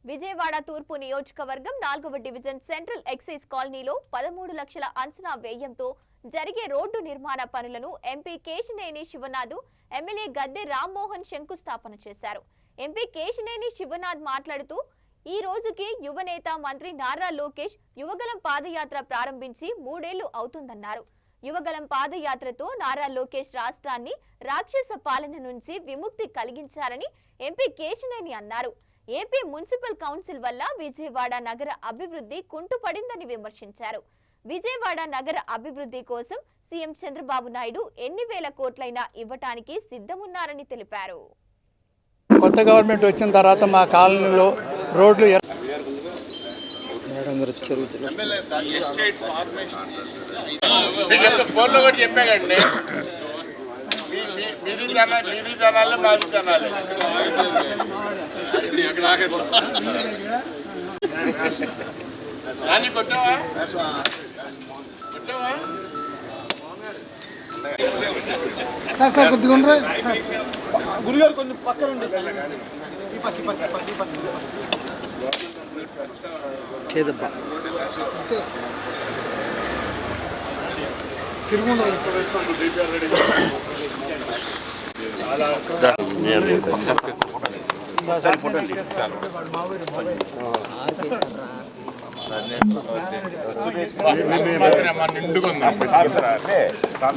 విజయవాడ తూర్పు నియోజకవర్గం 4వ డివిజన్ సెంట్రల్ ఎక్సైజ్ కాలనీలో 13 లక్షల అంచనా వ్యయంతో జరిగే రోడ్డు నిర్మాణ పనులను ఎంపీ కేశినేని శివనాథ్, ఎమ్మెల్యే గద్దె రామ్మోహన్ శంకుస్థాపన చేశారు. ఎంపీ కేశినేని శివనాథ్ మాట్లాడుతూ ఈ రోజుకి యువనేత మంత్రి నారా లోకేష్ యువగలం పాదయాత్ర ప్రారంభించి 3 ఏళ్లు అవుతుందన్నారు. యువగలం పాదయాత్రతో నారా లోకేష్ రాష్ట్రాన్ని రాక్షస పాలన నుంచి విముక్తి కలిగించారని ఎంపీ కేశినేని అన్నారు. ఏపీ మున్సిపల్ కౌన్సిల్ వల్ల విజయవాడ నగర అభివృద్ధి కుంటుపడిందని విమర్శించారు. విజయవాడ నగర అభివృద్ధి కోసం సీఎం చంద్రబాబు నాయుడు ఎన్ని వేల కోట్లైనా ఇవ్వటానికి సిద్ధమున్నారని తెలిపారు. కొత్త గవర్నమెంట్ వచ్చిన తర్వాత మా కాలనీలో రోడ్లు గురుగారు కొంచెం పక్కన ఉండే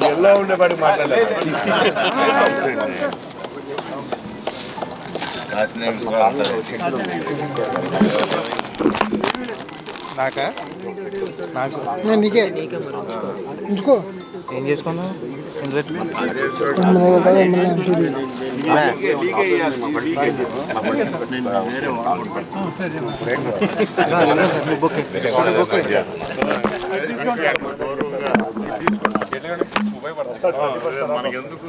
ఎలా ఉండేవాడు మాట్లాడాలి. ఉంచుకో ఏం చేసుకున్నావు మనకెందుకు